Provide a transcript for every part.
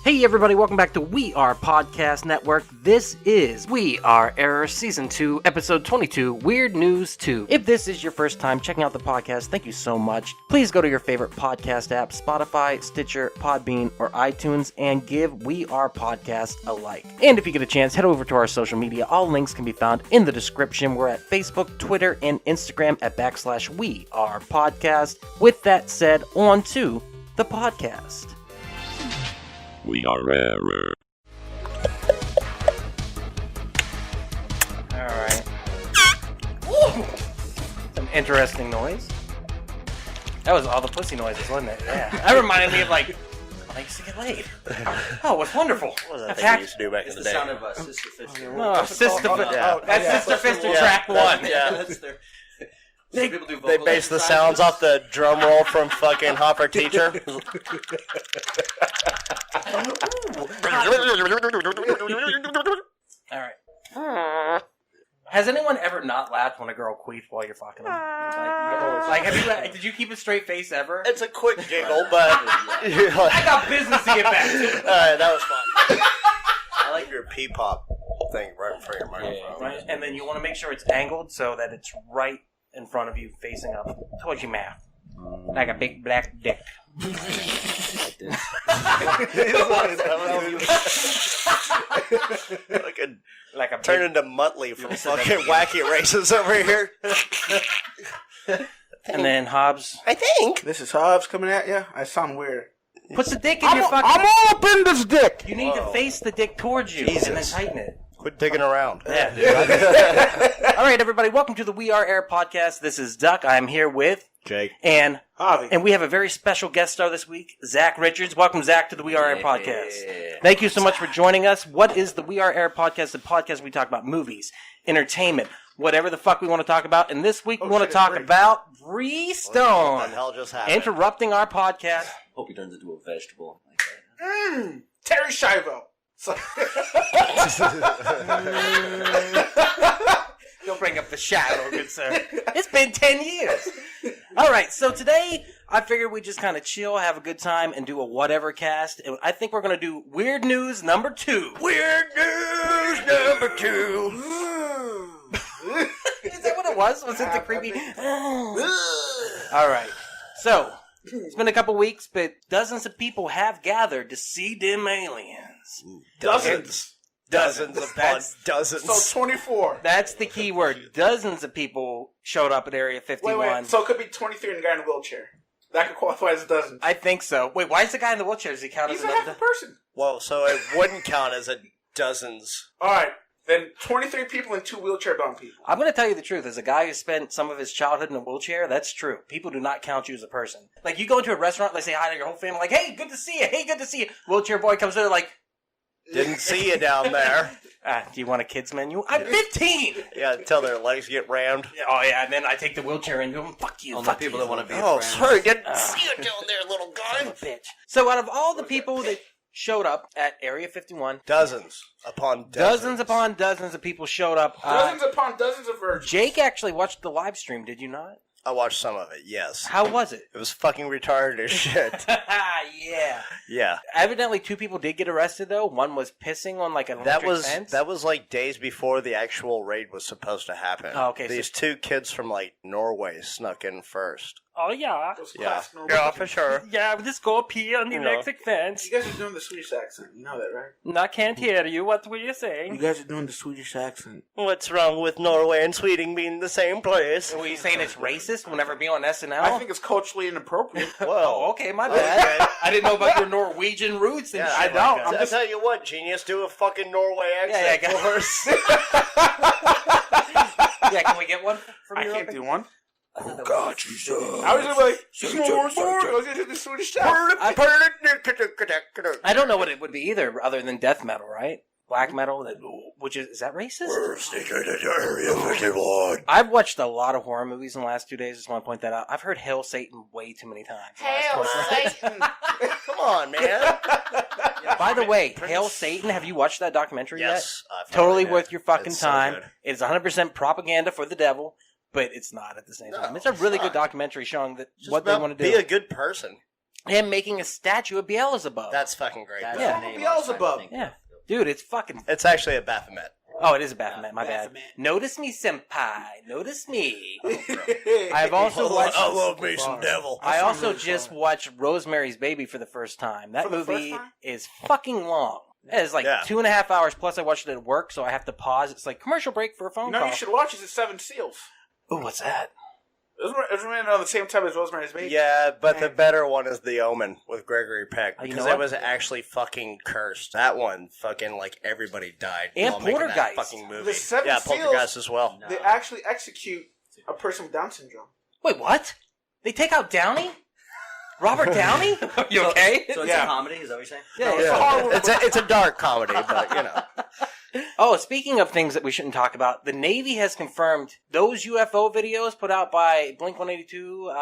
Hey everybody, welcome back to We Are Podcast Network. This is We Are Error Season 2, Episode 22, Weird News 2. If this is your first time checking out the podcast, thank you so much. Please go to your favorite podcast app, Spotify, Stitcher, Podbean, or iTunes, and give We Are Podcast a like. And if you get a chance, head over to our social media. All links can be found in the description. We're at Facebook, Twitter, and Instagram at / We Are Podcast. With that said, on to the podcast. We are Error. Alright. Some interesting noise. That was all the pussy noises, wasn't it? Yeah. That reminded me of I used to get laid. Oh, it was wonderful. What was that thing we used to do back in the day? It's the sound of Sister Fister. Oh, Sister Fister. Yeah. That's Sister Fister track 1. Yeah. That's their... They people do They base the sounds off the drum roll from fucking Hopper Teacher. Alright. Has anyone ever not laughed when a girl queefs while you're fucking them? Did you keep a straight face ever? It's a quick giggle, but I got business to get back to. Alright, that was fun. I like your pee-pop thing right in front of your microphone. Right, and then you want to make sure it's angled so that it's right in front of you, facing up towards your mouth. Like a big black dick. like a turn into Muttley from fucking Wacky Races over here. And then Hobbs. I think. This is Hobbs coming at you. I sound weird. Puts the dick in your fucking... I'm all up in this dick! You need to face the dick towards you and then tighten it. Quit digging around. Yeah, dude. All right, everybody, welcome to the We Are Air podcast. This is Duck. I'm here with Jake and Javi. And we have a very special guest star this week, Zach Richards. Welcome, Zach, to the We Are Air podcast. Thank you so much for joining us. What is the We Are Air podcast? The podcast we talk about movies, entertainment, whatever the fuck we want to talk about. And this week we want to talk about Bree Stone. What the hell just happened? Interrupting our podcast. Hope he turns into a vegetable. Terry Schiavo. Don't bring up the shadow, good sir. It's been 10 years. All right, so today I figured we'd just kind of chill, have a good time, and do a whatever cast. And I think we're going to do Weird News number 2. Weird News number 2. Is that what it was? Was it the creepy? All right, so it's been a couple weeks, but dozens of people have gathered to see them aliens. Dozens. Dozens upon dozens. So 24. That's the key word. Dozens of people showed up at Area 51. Wait. So it could be 23 and a guy in a wheelchair. That could qualify as dozens. I think so. Wait, why is the guy in the wheelchair? Does he count He's as a another? half a person. Well, so it wouldn't count as a dozens. All right. Then 23 people and 2 wheelchair-bound people. I'm going to tell you the truth. As a guy who spent some of his childhood in a wheelchair, that's true. People do not count you as a person. Like, you go into a restaurant, they say hi to your whole family, like, hey, good to see you. Hey, good to see you. Wheelchair boy comes in, like... Didn't see you down there. Do you want a kid's menu? I'm 15! Yeah, until their legs get rammed. Oh, yeah, and then I take the wheelchair and go, fuck you, Only fuck people you. that want to be Oh, friends. sorry, didn't see you down there, little Son guy. of a bitch. So out of all the people that showed up at Area 51... Dozens upon dozens. Dozens upon dozens of people showed up. Dozens upon dozens of virgins. Jake actually watched the live stream, did you not? I watched some of it, yes. How was it? It was fucking retarded as shit. Yeah. Yeah. Evidently, 2 people did get arrested, though. One was pissing on, like, an electric fence. That was like days before the actual raid was supposed to happen. Oh, okay, These 2 kids from like Norway snuck in first. Oh, yeah. Those Yeah. class normal Yeah, people. for sure. Yeah, just go pee on the You know. electric fence. You guys are doing the Swedish accent. You know that, right? No, I can't hear you. What were you You saying? guys are doing the Swedish accent. What's wrong with Norway and Sweden being the same place? Were you saying it's racist? We'll never be on SNL? I think it's culturally inappropriate. Oh, Whoa. okay, my bad. I didn't know about your Norwegian roots and Yeah, shit. I know. like I'm that. I'll tell you what, genius, do a fucking Norway accent Yeah, for us. Yeah, can we get one from I you? can't do one. Oh, God, you suck. I was just like, more. I was into the Swedish accent. I don't know what it would be either, other than death metal, right? Black metal, which is that racist? I've watched a lot of horror movies in the last 2 days. Just want to point that out. I've heard Hail Satan way too many times. Hail Satan! Come on, man. By the way, Hail Satan, have you watched that documentary Yes. yet? I've Totally heard it. worth your fucking It's so time. good. It's 100% propaganda for the devil, but it's not at the same time. It's a really good documentary showing that Just what they about want to be do. a good person. him making a statue of Beelzebub. That's fucking great. That's Yeah. the name Beelzebub. I was trying to think Yeah. of. Dude, it's fucking... It's actually a Baphomet. Oh, it is a Baphomet. My bad. Baphomet. Notice me, senpai. Notice me. I've also watched... I love me some devil. I also just watched Rosemary's Baby for the first time. That For the movie first time? is fucking long. It's like Yeah. 2.5 hours, plus I watched it at work, so I have to pause. It's like commercial break for a phone No, call. you should watch it. It's Seven Seals. Ooh, what's that? It's ran on the same time as Rosemary's Baby. Yeah, but the better one is The Omen with Gregory Peck Oh, you because know it what? was actually fucking cursed. That one, fucking like everybody died. And while making that Poltergeist. fucking movie. The Seven yeah, Seals- Poltergeist as well. No. They actually execute a person with Down syndrome. Wait, what? They take out Downey? Robert Downey? You okay? So it's Yeah. a comedy? Is that what you're saying? Yeah, It's a horror movie. It's a dark comedy, but you know. Oh, speaking of things that we shouldn't talk about, the Navy has confirmed those UFO videos put out by Blink-182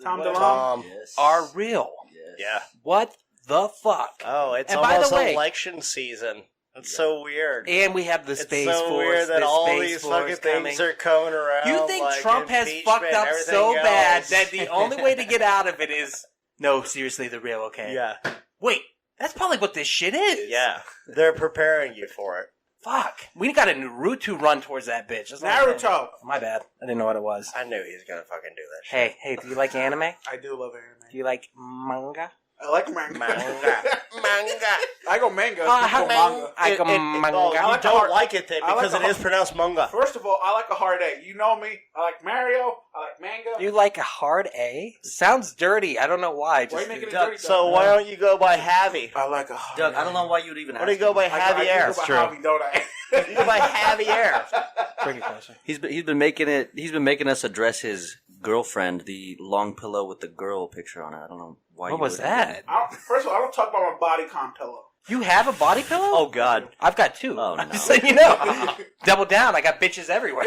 Tom whatever, DeLonge. Yes. are real. Yes. Yeah. What the fuck? Oh, it's And by the almost way- election season. It's so weird. And we have the It's Space so Force. weird that the all Space these Force fucking coming. things are coming around. You think like Trump has impeachment, fucked up everything so bad else. that the only way to get out of it is no, seriously, the real okay. Yeah, Wait, that's probably what this shit is. yeah. They're preparing you for it. Fuck. We got a Naruto run towards that bitch. That's all I'm saying. Naruto. My bad. I didn't know what it was. I knew he was gonna fucking do that shit. Hey, do you like anime? I do love anime. Do you like manga? I like manga. Manga. I go manga. I you go manga. I go manga. Oh, you I like the don't hard- like it then I like because the it is hard- pronounced manga. First of all, I like a hard A. You know me. I like Mario. I like manga. You like a hard A? Sounds dirty. I don't know why. Why are Just you making it Doug, dirty? So Doug? why don't you go by Javi? I like a hard Doug, A. I don't know why you'd even What ask do you go by I do Javier? go by true. Javi, don't I? You go by Javier. bring it closer. He's been making us address his girlfriend, the long pillow with the girl picture on it. I don't know why. What you was would- that? First of all, I don't talk about my bodycon pillow. You have a body pillow? Oh God. I've got two. Oh, no. I'm just saying, you know. Double down. I got bitches everywhere.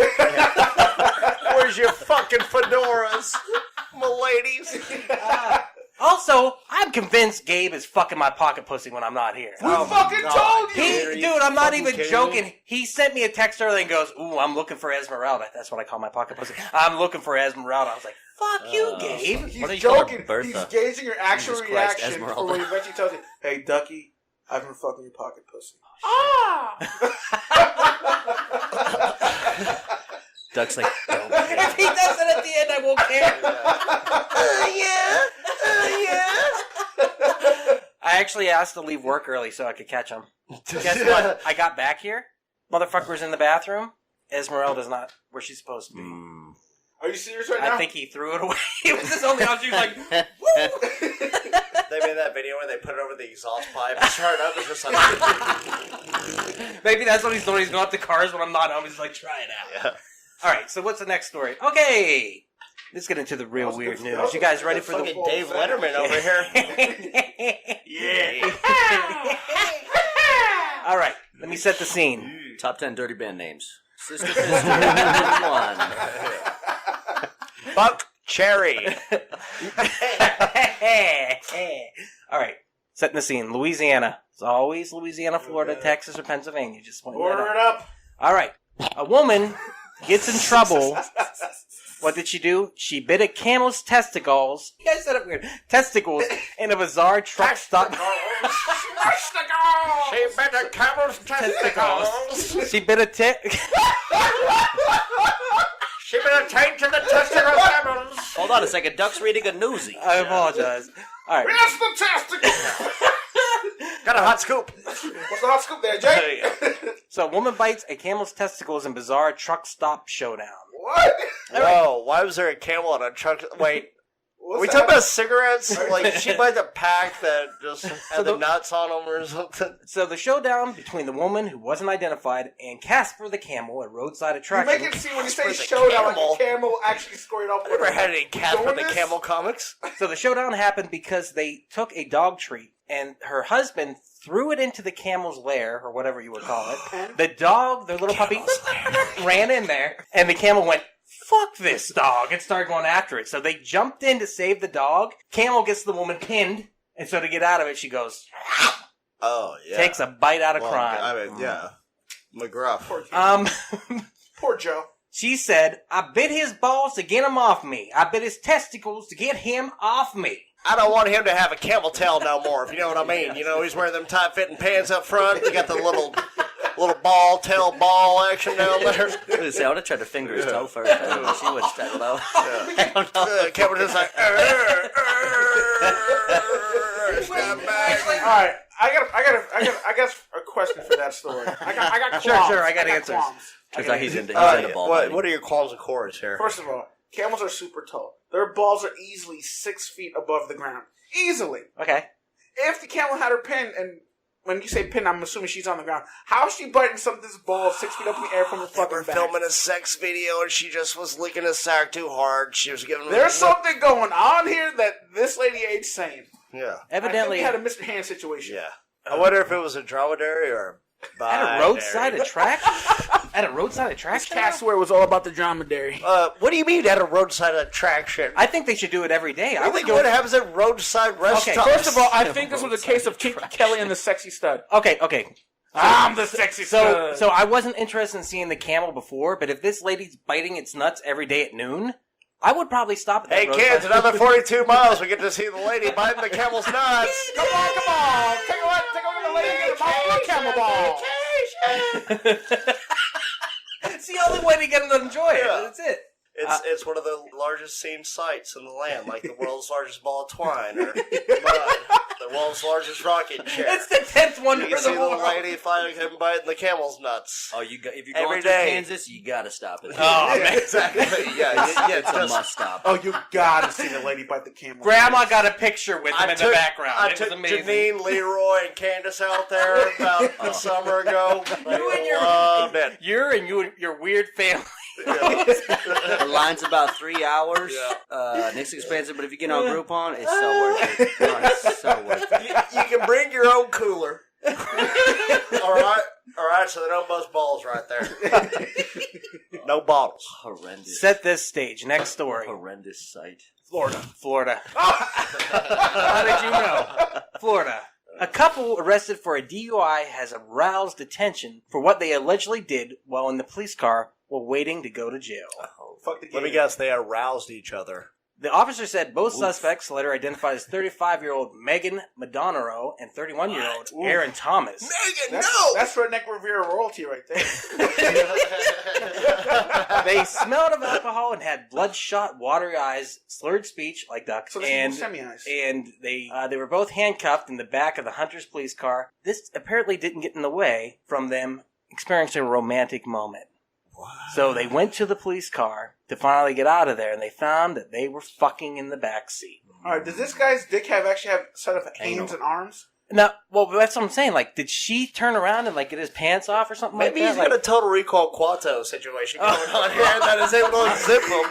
Where's your fucking fedoras, my ladies? Also, I'm convinced Gabe is fucking my pocket pussy when I'm not here. We fucking told you. Dude, I'm not fucking even kidding joking. me? He sent me a text earlier and goes, "Ooh, I'm looking for Esmeralda." That's what I call my pocket pussy. I'm looking for Esmeralda. I was like, "Fuck you, Gabe." He's Why don't you call her joking. Bertha? He's gauging your actual Jesus Christ, reaction Esmeralda. for when he eventually tells you, "Hey, Ducky, I've been fucking your pocket pussy." Ah! Doug's like, don't If care. he does it at the end, I won't care. I actually asked to leave work early so I could catch him. Guess what? I got back here. Motherfucker's in the bathroom. Esmeralda's not where she's supposed to be. Mm. Are you serious right now? I think he threw it away. It was his only option. He was like, They made that video where they put it over the exhaust pipe. Turn it up. It's just like, maybe that's what he's doing. He's going up to cars when I'm not home. He's like, try it out. yeah. All right, so what's the next story? Okay. Let's get into the real That was weird good. news. That was You guys good. ready That's for the... Fucking Dave Letterman over here. Yeah. All right, let me set the scene. Top 10 dirty band names. Sister Fist 1. Buck Cherry. All right, setting the scene. Louisiana. It's always Louisiana, Florida, Texas, or Pennsylvania. Just pointing that Order out. it up. All right. A woman gets in trouble. What did she do? She bit a camel's testicles. You guys said it weird. Testicles in a bizarre truck stop. She bit a camel's testicles. She bit a She bit a taint to the testicle camels. Hold on a second. Doug's reading a newsie. I apologize. All right. That's the testicle. Got a hot scoop. What's the hot scoop there, Jay? So, a woman bites a camel's testicles in bizarre truck stop showdown. What? Whoa, why was there a camel on a truck? Wait, What's we that? talking about cigarettes? Like, she bought the pack that just had the the- nuts on them or something? So, the showdown between the woman who wasn't identified and Casper the camel at roadside You attraction. make it seem when you say Where's the showdown like camel? a camel actually scored off. I never had any Casper Doing the this? Camel comics. So, the showdown happened because they took a dog treat and her husband threw it into the camel's lair, or whatever you would call it. The dog, their little puppy, ran in there, and the camel went, "Fuck this dog," and started going after it. So they jumped in to save the dog. Camel gets the woman pinned, and so to get out of it, she goes, Oh, yeah. takes a bite out of Well, crime. I mean, yeah. McGruff. Poor, poor Joe. She said, "I bit his balls to get him off me. I bit his testicles to get him off me." I don't want him to have a camel tail no more, if you know what I mean. You know, he's wearing them tight-fitting pants up front. You got the little tail ball action down there. I would have tried to finger his toe first. She would have tried low. I don't know. Camel just like, All right, I got a question for that story. I got qualms. Sure, I got answers. It's like he's into ball. what are your qualms and chords here? First of all, camels are super tall. Their balls are easily 6 feet above the ground. Easily. Okay. If the camel had her pin, and when you say pin, I'm assuming she's on the ground. How is she biting something's balls 6 feet up in the air from her fucking We're back? filming a sex video, and she just was licking his sack too hard. She was giving. There's something going on here that this lady ain't saying. Yeah. Evidently, I think we had a Mr. Hand situation. Yeah. I wonder if it was a dromedary or a at a roadside attraction. At a roadside This attraction. cat swear was all about the dromedary. What do you mean at a roadside attraction? I think they should do it every day. I think what happens at roadside restaurants. First of all, I think this was a case of Kinky Kelly and the sexy stud. Okay. I'm the sexy stud. So I wasn't interested in seeing the camel before, but if this lady's biting its nuts every day at noon, I would probably stop at that Hey roadside. kids, another 42 miles. We get to see the lady biting the camel's nuts. Come on. Take a look at the lady and get a camel ball. It's the only way to get them to enjoy it. Yeah. That's it. It's one of the largest seen sights in the land, like the world's largest ball of twine or mud, the world's largest rocking chair. It's the 10th wonder You of see the the world. lady fighting him biting the camel's nuts. Oh, if you're Every going through day. Kansas, you gotta stop it. Oh, man. Exactly. Yeah, It's a must stop. Oh, you gotta see the lady bite the camel. Grandma got a picture with him in the background. I It was took amazing. Janine, Leroy, and Candace out there about a summer ago. You and your- loved it. You and your weird family. The line's about 3 hours. Yeah. Nick's expensive, but if you get on Groupon, it's so worth it. Oh, it's so worth it. You can bring your own cooler. All right. So they don't bust balls right there. No bottles. Horrendous. Set this stage. Next story. Horrendous sight. Florida. How did you know? Florida. A couple arrested for a DUI has aroused attention for what they allegedly did while in the police car while waiting to go to jail. Fuck the game. Let me guess. They aroused each other. The officer said both suspects, later identified as 35-year-old Megan Madonero and 31-year-old Aaron Thomas. Megan, That's Redneck Rivera royalty right there. They smelled of alcohol and had bloodshot, watery eyes, slurred speech like ducks, So this and is semi-eyes. they were both handcuffed in the back of the Hunter's police car. This apparently didn't get in the way from them experiencing a romantic moment. So they went to the police car to finally get out of there, and they found that they were fucking in the back seat. All right, does this guy's dick actually have a set of hands and arms? Now, well, that's what I'm saying. Like, did she turn around and get his pants off or something Maybe like he's that? got a Total Recall Quato situation going on here that is able to unzip him.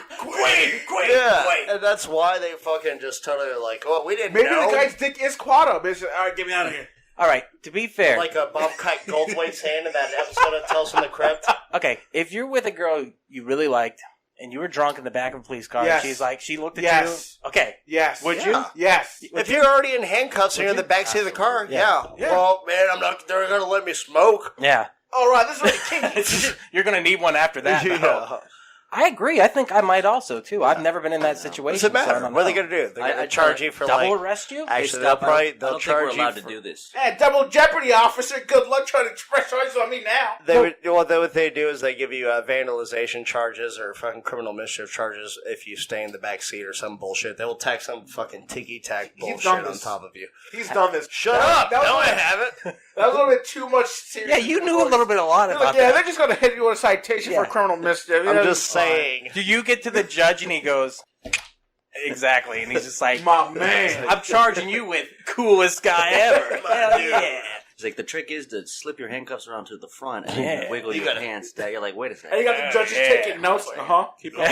Quit. And that's why they fucking just totally like, well, we didn't Maybe know. the guy's dick is quad up. All right, get me out of here. All right, to be fair. Like a Bob Kite Goldthwait's hand in that episode of Tales from the Crypt. Okay, if you're with a girl you really liked, and you were drunk in the back of a police car, Yes. and she's like, she looked at Yes. you. Okay. Yes. Would you? Yes. If you're already in handcuffs and you're in the backseat of the car, yeah. Well, man, they're going to let me smoke. Yeah. All right, this is really kinky. You're going to need one after that. Yeah. though. I agree. I think I might also, too. I've never been in that situation. What's it matter? So I don't What are they know. going to do? They're going I to charge you for Double like... arrest you? Actually, Stop. they'll I don't charge think we're you allowed for... to do this. Hey, double jeopardy, officer. Good luck trying to express yourself on me now. What they do is they give you vandalization charges or fucking criminal mischief charges if you stay in the back seat or some bullshit. They will tack some fucking tiki-tack bullshit done on this. top of you. He's done this. Shut up! That No, was I haven't. That was a little bit too much serious. Yeah, you knew a lot about Yeah, that. they're just going to hit you with a citation for criminal mischief. I'm just saying. Do you get to the judge and he goes, exactly, and he's just like, My man. I'm charging you with coolest guy ever. Hell yeah. It's like the trick is to slip your handcuffs around to the front and Yeah. wiggle your pants down. You're like, wait a And you second. got the judges taking notes. Keep on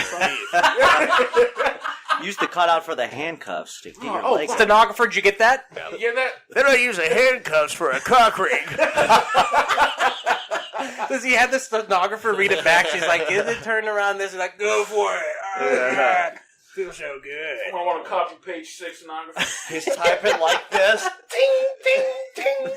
Use the cutout for the handcuffs to get your legs. Stenographer, did you get that? You get that? They don't use the handcuffs for a cock ring. Does he have the stenographer read it back? She's like, is it turned around this? He's like, go for it. Feels so good. I want to copy page 6 stenography. He's typing like this. Ding, ding, ding.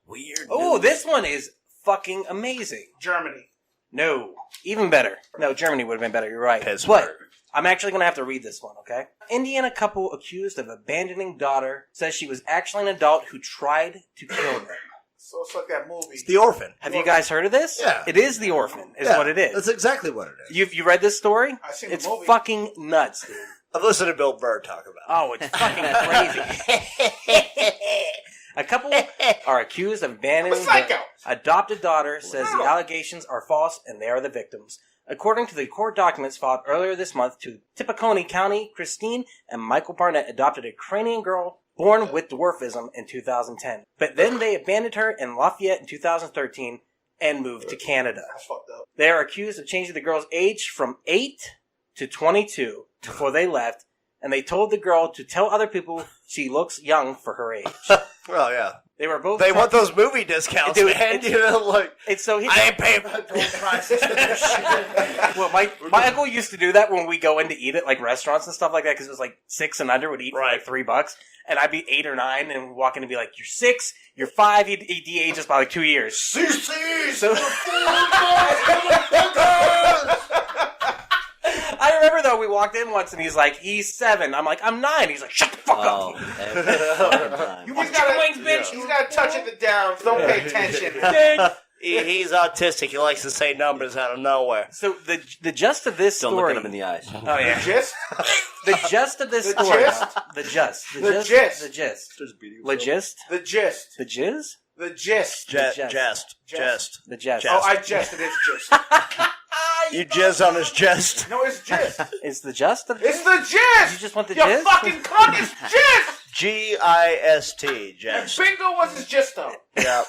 Weird. Oh, news. this one is fucking amazing. Germany. No. Even better. No, Germany would have been better. You're right. Pittsburgh. But I'm actually going to have to read this one, okay? Indiana couple accused of abandoning daughter says she was actually an adult who tried to kill them. So it's like that movie. It's The Orphan. Have you guys heard of this? Yeah. It is The Orphan, is Yeah, what it is. That's exactly what it is. You read this story? I've seen the It's movie. fucking nuts, dude. I've listened to Bill Burr talk about Oh, it's fucking crazy. A couple are accused of abandoning I'm a psycho. their adopted daughter, says the allegations are false and they are the victims. According to the court documents filed earlier this month to Tippecanoe County, Christine and Michael Barnett adopted a Ukrainian girl born with dwarfism in 2010. But then they abandoned her in Lafayette in 2013 and moved to Canada. That's fucked up. They are accused of changing the girl's age from 8 to 22 before they left, and they told the girl to tell other people she looks young for her age. it. Well, yeah. They were both. They want those movie discounts, Dude, man. it's- You know, like, It's so he. I ain't paying for the prices for this shit. Well, my uncle used to do that when we go in to eat at like restaurants and stuff like that because it was like 6 and under would eat for like $3, and I'd be 8 or 9 and walk in and be like, "You're 6, you're 5." He'd de-age us by like 2 years. CC's! So I remember though we walked in once and he's like, "He's 7." I'm like, "I'm 9." He's like, "Shut the fuck Oh, up." every fucking time. He's Chicken got wings, bitch. He's got to touch at the downs. Don't pay attention. He's autistic. He likes to say numbers out of nowhere. So the gist of this Don't story. look at him in the eyes. Oh yeah. Gist? The gist of this The story. gist? The gist. The gist. The gist. Just beating Legist. The gist. The jizz. The gist. Jest. Jest. The jest. Oh, I jest. It is gist. You jizz on his chest. No, it's gist. Is the just of It's the gist. You just want the You gist? fucking cunt. It's gist. Gist. And Jest. bingo was his gist, though. Yep.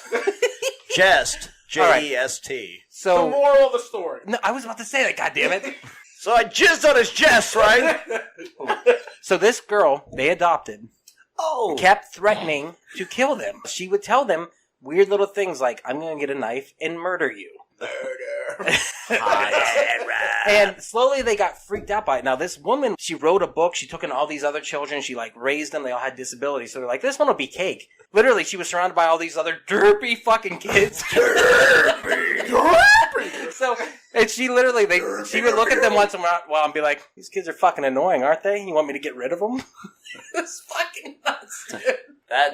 Jest. Jest. The So moral of the story. no, I was about to say that. God damn it. So I jizzed on his chest, right? So this girl they adopted Oh. kept threatening to kill them. She would tell them weird little things like, "I'm going to get a knife and murder you." And slowly they got freaked out by it. Now this woman, she wrote a book. She took in all these other children. She like raised them. They all had disabilities. So they're like, this one will be cake. Literally, she was surrounded by all these other derpy fucking kids. So, and she literally, she would look at them once in a while and be like, these kids are fucking annoying, aren't they? You want me to get rid of them? It's fucking nuts, dude.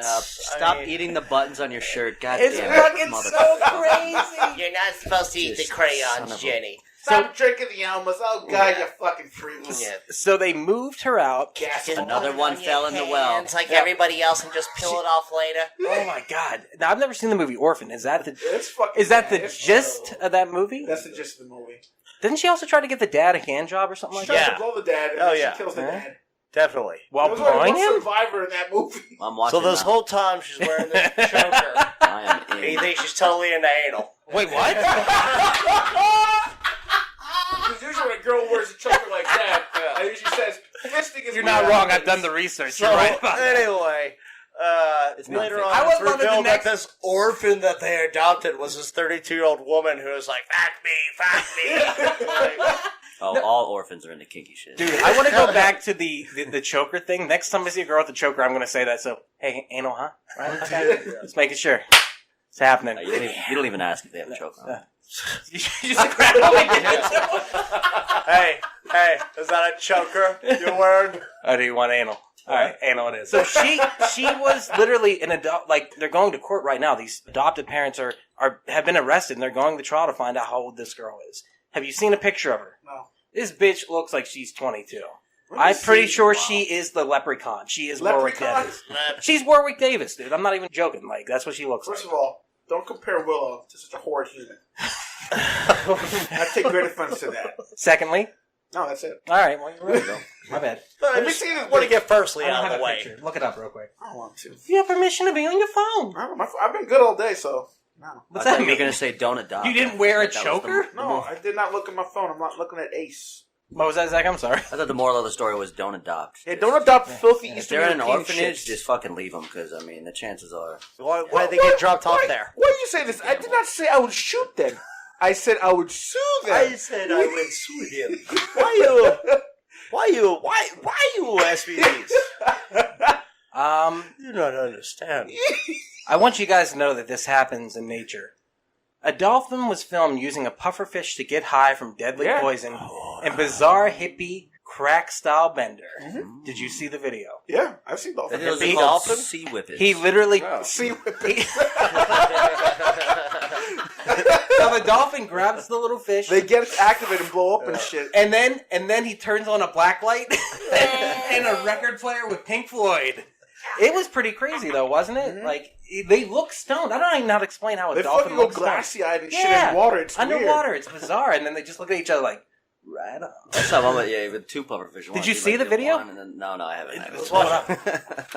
Stop eating the buttons on your shirt. God It's damn fucking it, so crazy. You're not supposed to eat the crayons, Jenny. Stop drinking the Almas. Oh, God, you fucking freak. So they moved her out. Another one fell in the well. like everybody else and just peel it off later. Oh my god! Now I've never seen the movie Orphan. Is that the It's fucking the bad. It's gist terrible. of that movie? That's the gist of the movie. Didn't she also try to get the dad a hand job or something like She that? tries to blow the dad, and Oh, then yeah. she kills the dad. Definitely. While There was only blowing one him? survivor in that movie. I'm watching So this now. whole time she's wearing this choker. I am And you in. think she's totally into anal. Wait, what? Because usually when a girl wears a choker like that, I usually says, fisting is You're my not wrong. weapon." I've done the research. So You're right about that. anyway, It's not later fake. on, I was it's loving the revealed next- that this orphan that they adopted was this 32-year-old woman who was like, fuck me. Oh, all orphans are into kinky shit. Dude, I want to go back to the choker thing. Next time I see a girl with a choker, I'm going to say that. So, hey, anal, huh? Right? Okay. Just making sure. It's happening. You don't even ask if they have a choke on. You just grab them and give it to them. hey, is that a choker you're wearing? Oh, do you want anal? All right, anal it is. So she was literally an adult. Like, they're going to court right now. These adopted parents have been arrested, and they're going to trial to find out how old this girl is. Have you seen a picture of her? No. This bitch looks like she's 22. Let me I'm pretty see. sure Wow. she is the leprechaun. She is Warwick Leprechaun? Davis. She's Warwick Davis, dude. I'm not even joking. Like, that's what she looks First like. of all, don't compare Willow to such a horrid human. I take great offense to that. Secondly, No, that's it. all right, well, you're right, though. My bad. Let me see this. Want to get firstly I don't out have of a the way. picture. Look it up real quick. I don't want to. You have permission to be on your phone. I don't know, I've been good all day, so no. What's I that thought you mean? were going to say don't adopt. You didn't wear a That was the- choker? No, I did not look at my phone. I'm not looking at Ace. What was that, Zach? I'm sorry. I thought the moral of the story was don't adopt. Yeah, don't adopt filthy If Eastern they're in an European orphanage, shit. just fucking leave them, because, I mean, the chances are... Why they get dropped off there? Why do you say this? I did not say I would shoot them. I said I would sue them. said I would sue him. Why you ask me these? You don't understand. I want you guys to know that this happens in nature. A dolphin was filmed using a pufferfish to get high from deadly poison and bizarre hippie crack-style bender. Mm-hmm. Did you see the video? Yeah, I've seen dolphins. It was a dolphin? Sea whippets. He literally... Sea whippets. So the dolphin grabs the little fish. They get it activated and blow up and shit. And then he turns on a black light and a record player with Pink Floyd. It was pretty crazy though, wasn't it? Mm-hmm. Like they look stoned. I don't even know how to explain how a dolphin looks. They fucking go glassy-eyed and shit in water. It's underwater. Weird. It's bizarre. And then they just look at each other like, right on. That's how I'm with two pufferfish. Did you see the video? No, I haven't. Let's pull it up.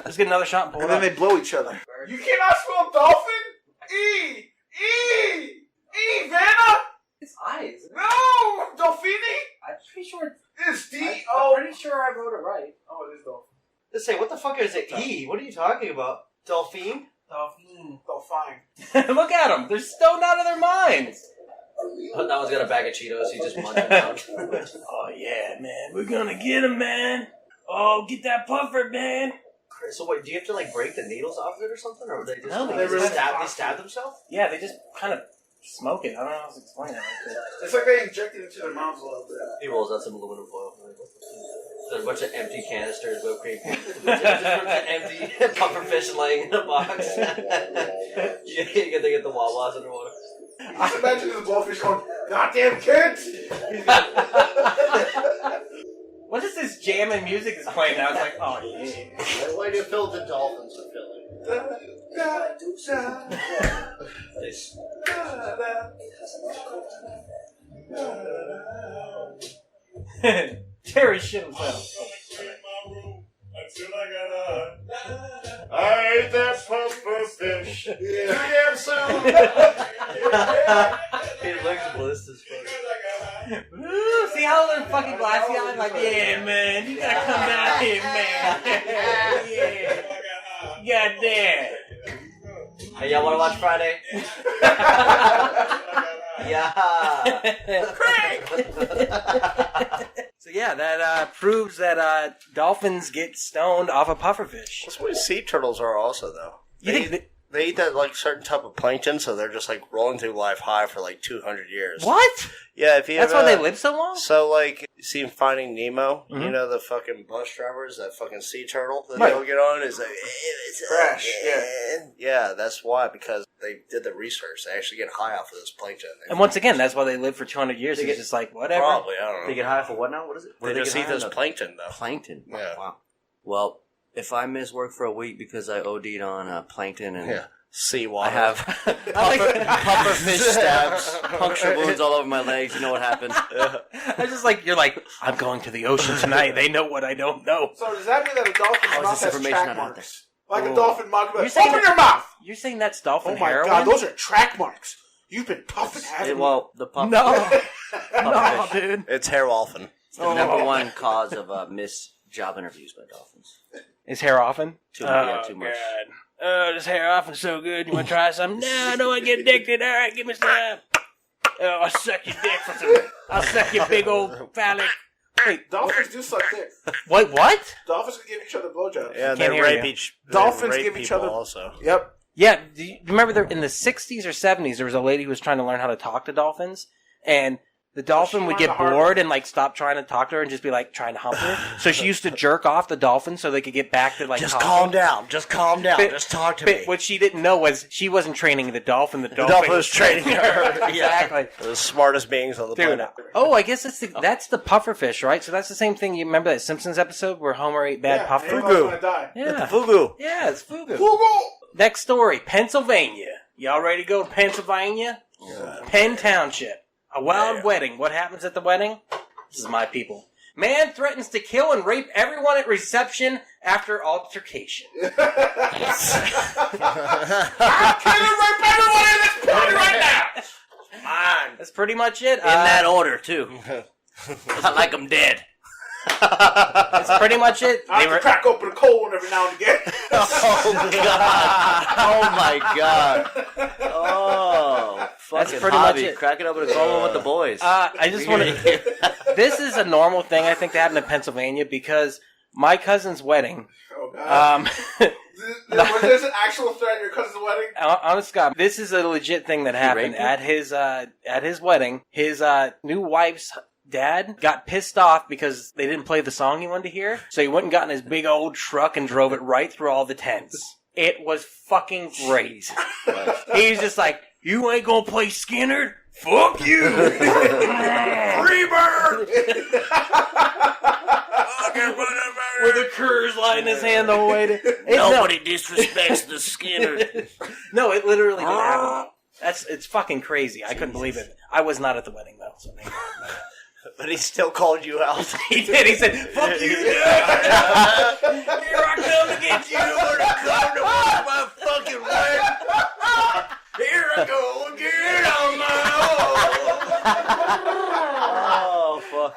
Let's get another shot and pull it up. And then they blow each other. You cannot spell dolphin? E! Vanna? His eyes. No! Dolphini? I'm pretty sure it's D-O. I'm pretty sure I wrote it right. Oh, it is dolphin. Let's say, what the fuck is it? E? What are you talking about? Dolphin? Dolphin. Look at them. They're stoned out of their minds. That one's got a bag of Cheetos. He just munching down. Oh, yeah, man. We're gonna get him, man. Oh, get that puffer, man. So wait, do you have to like break the needles off of it or something? Or they just, No, like, they they stab themselves? Yeah, they just kind of smoke it. I don't know how to explain it. It's like they inject it into their mouths a little bit. He rolls out some aluminum foil. There's a bunch of empty canisters of whipped cream. Just an empty pufferfish laying in a box. You get the Wawas underwater. Just imagine this blowfish going, "Goddamn kids!" What is this jamming music is playing now? It's like, oh yeah. Why do you fill the dolphins with filling? Terry shit himself. I ate that pufferfish. Too damn soon. He looks bliss as fuck. Ooh, see how they're fucking glassy eyed? Like, yeah, man, you gotta come down here, man. Yeah. Goddamn. Hey, y'all wanna watch Friday? Yeah. So yeah, that proves that dolphins get stoned off a pufferfish. That's what sea turtles are also, though. You They eat that like certain type of plankton, so they're just like rolling through life high for like 200 years. What? Yeah, if you That's ever, why they live so long? So like, you see Finding Nemo, Mm-hmm. you know the fucking bus drivers, that fucking sea turtle that Right. they'll get on is like it's Crash, yeah, that's why, because they did the research. They actually get high off of this plankton. And once again, that's why they live for 200 years. It's just like, whatever. Probably, I don't know. They get high for what now? What is it? They just eat this plankton, though. Plankton. Yeah. Wow. Well, if I miss work for a week because I OD'd on plankton and Seawater. I have pufferfish stabs, puncture wounds all over my legs, you know what happened. I just like, you're like, I'm going to the ocean tonight. They know what I don't know. So does that mean that a dolphin's How is mouth this has information track not out marks? Like a dolphin mouth, You're like, saying open that- your mouth! You're saying that's dolphin Oh my heroin? god, those are track marks. You've been puffing, haven't you? Well, the No. No, pufferfish. dude. It's hair dolphin. It's the number one cause of missed job interviews by dolphins. Is hair often? Too much. God. Oh, this hair often so good. You want to try some? No, I don't want to get addicted. All right, give me some. Oh, I'll suck your dick for some. I'll suck your big old phallic. Wait, Dolphins do suck dick. what? Dolphins can give each other blowjobs. Yeah, Can't they hear rape you. each. Dolphins they rape give each people other- also. Yep. Yeah, do you remember in the 60s or 70s, there was a lady who was trying to learn how to talk to dolphins, and the dolphin would learned get the hard bored and like stop trying to talk to her and just be like trying to hump her. So she used to jerk off the dolphin so they could get back to like Just talking. calm down. Just calm down. But- Just talk to But me. what she didn't know was she wasn't training the dolphin. The dolphin, dolphin was training her. Exactly. They're the smartest beings on the Dude. planet. Oh, I guess that's the pufferfish, right? So that's the same thing. You remember that Simpsons episode where Homer ate bad Yeah, puffer? everyone's gonna die. Yeah. Fugu. Yeah, it's fugu. Google! Next story, Pennsylvania. Y'all ready to go to Pennsylvania? Penn Township. A wild wedding. What happens at the wedding? This is my people. Man threatens to kill and rape everyone at reception after altercation. I'm killing rape everyone in this party right now! Mine. That's pretty much it. In that order, too. I like them dead. That's pretty much it. I have to crack open a cold one every now and again. Oh, God. Oh, my God. Oh, fucking pretty much Javi. it. Crack it open and go with the boys. I just want to... This is a normal thing, I think, to happen in Pennsylvania because my cousin's wedding... Oh, God. Was this an actual threat at your cousin's wedding? Honest to God, this is a legit thing that happened at his wedding. His new wife's dad got pissed off because they didn't play the song he wanted to hear, so he went and got in his big old truck and drove it right through all the tents. It was fucking great. He's just like, you ain't gonna play Skinner? Fuck you! Freebird! With a curse light in his hand the whole way to... Nobody disrespects the Skinner. No, it literally did happen. It's fucking crazy. I couldn't believe it. I was not at the wedding, though. So But he still called you out. he did. He said, fuck you, dude. Here I come to get you. We're to come to watch my fucking wedding. Here I go again on my own. Oh, fuck.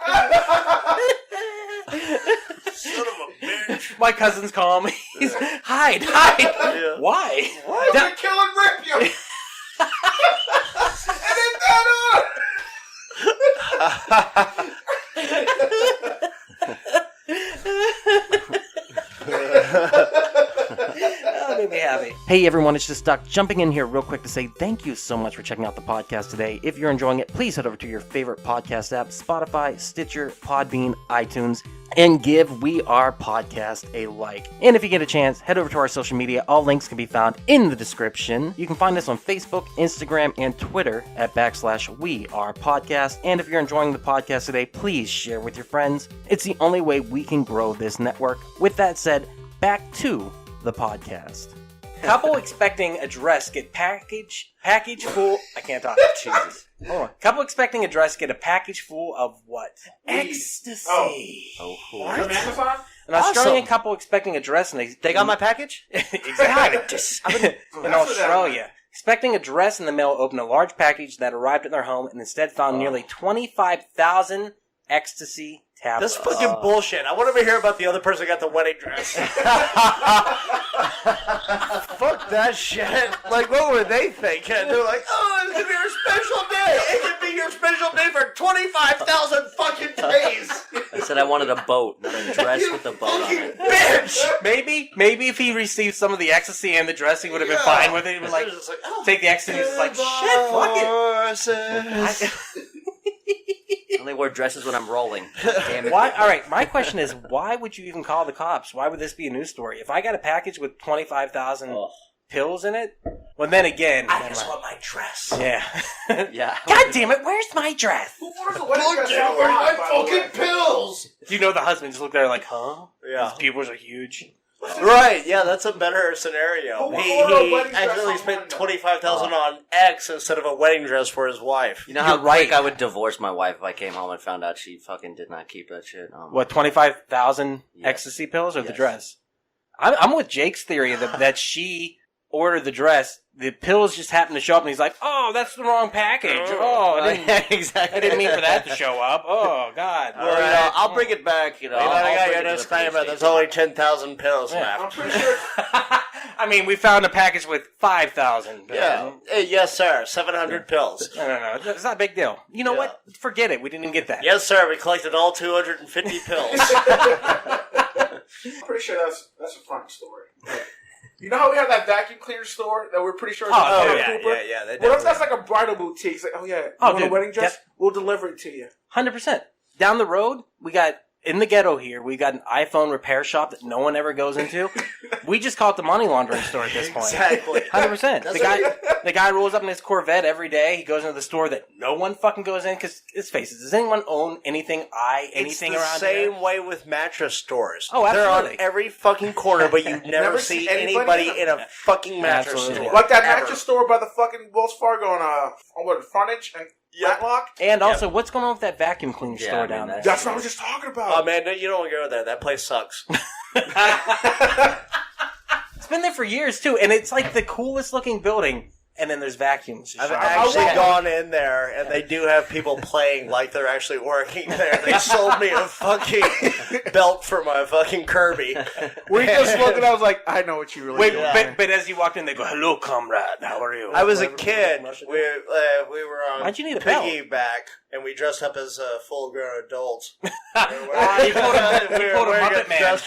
Son of a bitch. My cousin's calling me. He's, hide. Yeah. Why? I'm gonna kill and rip you! And then that That made me happy. Hey everyone, it's just Duck jumping in here real quick to say thank you so much for checking out the podcast today. If you're enjoying it, please head over to your favorite podcast app, Spotify, Stitcher, Podbean, iTunes, and give We Are Podcast a like. And if you get a chance, head over to our social media. All links can be found in the description. You can find us on Facebook, Instagram, and Twitter at /We Are Podcast. And if you're enjoying the podcast today, please share with your friends. It's the only way we can grow this network. With that said, back to the podcast. Couple expecting a dress get package full. I can't talk. Jesus. Hold on. Couple expecting a dress get a package full of what? Ecstasy. Oh, From Amazon? An Australian couple expecting a dress and They got my package? exactly. In Australia. Expecting a dress in the mail opened a large package that arrived at their home and instead found nearly 25,000 ecstasy tablets. That's fucking bullshit. I want to hear about the other person who got the wedding dress. Fuck that shit. Like, what were they thinking? They're like, oh, it's going to be your special day. It could be your special day for 25,000 fucking days. I said I wanted a boat, not a dress with a boat on it. Bitch! Maybe if he received some of the ecstasy and the dress, he would have been fine with it. He would like, take the ecstasy and he's like, shit, fuck it. I only wear dresses when I'm rolling. Damn it. Why? All right, my question is, why would you even call the cops? Why would this be a news story? If I got a package with 25,000 pills in it, well, then again... I just want my dress. Yeah. Yeah. God damn it, where's my dress? Who orders a wedding dress? Where's my fucking pills? You know the husband just looked there like, huh? Yeah. His pupils are huge. Right, yeah, that's a better scenario. Who He ordered a wedding dress actually on spent Monday? $25,000 on X instead of a wedding dress for his wife. You know how You're right. quick I would divorce my wife if I came home and found out she fucking did not keep that shit. What, 25,000 Yes. ecstasy pills or the Yes. dress? I'm with Jake's theory that she ordered the dress. The pills just happened to show up, and he's like, "Oh, that's the wrong package. Oh, I didn't, exactly. I didn't mean for that to show up. Oh, God." Well, you know, I'll bring it back. You know, I I'll got bring your it to the disclaimer. police There's station. only 10,000 pills Yeah. I'm left. pretty sure. I mean, we found a package with 5,000 pills. Yeah. Yes, sir. 700 pills. No. It's not a big deal. You know what? Forget it. We didn't even get that. Yes, sir. We collected all 250 pills. I'm pretty sure that's a fun story. You know how we have that vacuum cleaner store that we're pretty sure is Oh, in yeah, Cooper? yeah. They What if that's definitely- like a bridal boutique? It's like, oh yeah, you Oh, want dude, a wedding dress? that- We'll deliver it to you. 100%. Down the road, we got, in the ghetto here, we got an iPhone repair shop that no one ever goes into. We just call it the money laundering store at this point. Exactly. 100%. The guy rolls up in his Corvette every day. He goes into the store that no one fucking goes in because, let's face it, does anyone own anything anything it's the around same here? way with mattress stores. Oh, They're absolutely. on every fucking corner, but you never see anybody in a fucking mattress Absolutely. store. Like that Ever. mattress store by the fucking Wells Fargo on what, Frontage and Matlock? And also, what's going on with that vacuum cleaning Yeah, store I mean, down there? That's what I was just talking about. Oh man, no, you don't go there. That place sucks. It's been there for years, too, and it's like the coolest looking building, and then there's vacuums. I've Just- actually gone in there, and they do have people playing like they're actually working there. They sold me a fucking belt for my fucking Kirby. We just looked and I was like, I know what you really Wait, do. but as you walked in, they go, "Hello, comrade. How are you?" I was a kid. We were on Why'd you need a belt? piggyback, and we dressed up as full-grown adults. You pulled a Muppet Man.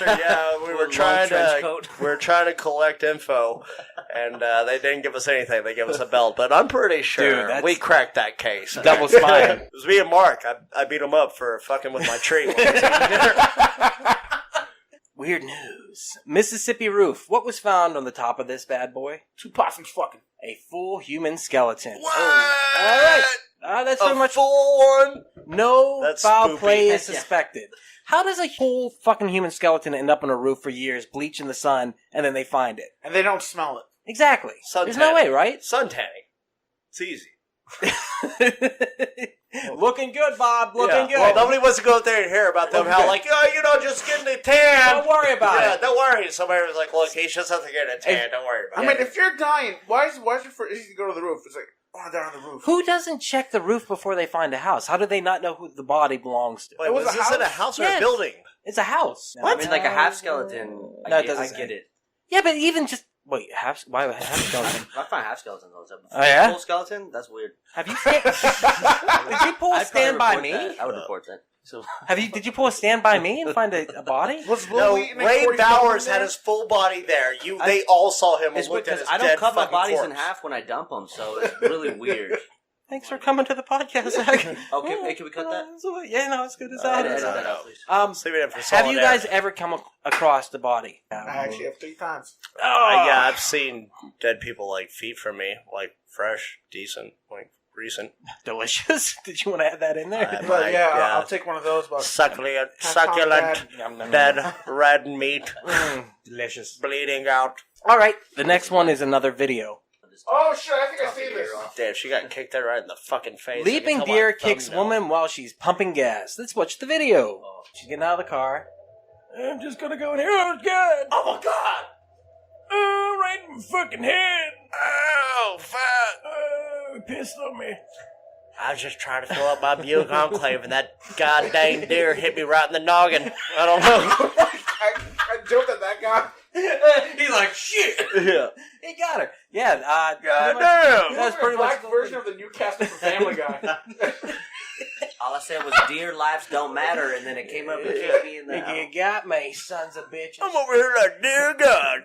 We were trying to collect info, and they didn't give us anything. They gave us a belt, but I'm pretty sure we cracked that case. Double spine. It was me and Mark. I beat him up for fucking with my tree. Weird news. Mississippi roof. What was found on the top of this bad boy? 2 possums fucking. A full human skeleton. What? Oh. All right. That's pretty much full one. no That's foul spoopy. play is suspected. How does a whole fucking human skeleton end up on a roof for years, bleach in the sun, and then they find it? And they don't smell it. Exactly. Sun There's no way, tanning. right? Sun tanning. It's easy. Looking good, Bob. Looking good. Well, nobody wants to go up there and hear about them. How like, just getting a tan. Don't worry about it. Don't worry. Somebody was like, look, he's just have to get a tan. Don't worry about I it. mean, if you're dying, why is your first easy to go to the roof? It's like, I want to die on the roof. Who doesn't check the roof before they find a house? How do they not know who the body belongs to? Wait, It was was a this in a house? house or Yes. a building? It's a house. I mean, like a half skeleton. No, it doesn't I say. get it. Yeah, but even just wait, why a half skeleton? I find half skeletons all the time. Oh, yeah? Full skeleton? That's weird. Have you? Did you pull a I'd Stand probably by Me? report that. I would report that. So Did you pull a Stand by Me and find a body? Was No, Blue Wheaton and Ray Corey Bowers Feldman had there? his full body there. They all saw him and it's weird looked at because his I don't dead cut my fucking bodies in corpse. half when I dump them, so it's really weird. Thanks for coming to the podcast, Zach. Okay, hey, can we cut that? Yeah, no, it's good as Edit that. that out, please. Leave it in for Have you guys solidarity. ever come across the body? I actually have 3 times. Yeah, I've seen dead people like feet from me, like fresh, decent, like recent. Delicious. Did you want to add that in there? But I'll take one of those. But Succulent, Yum, yum, dead, yum. red meat, Delicious. bleeding out. All right, the next one is another video. oh shit! I think I've seen this. Damn, she got kicked there right in the fucking face. Leaping I can tell deer by kicks thumbnail. woman while she's pumping gas. Let's watch the video. She's getting out of the car. I'm just gonna go in here. Oh, God. Oh my god! Oh, right in my fucking head. Oh, fuck! Oh, pissed on me. I was just trying to fill up my Buick Enclave, and that goddamn deer hit me right in the noggin. I don't know. I jumped at that guy. He's like, shit. Yeah. He got her. Yeah. Goddamn. That's pretty black much version of the Newcastle from Family Guy. All I said was deer lives don't matter, and then it came up and kicked me in the You got me, sons of bitches. I'm over here like, dear God.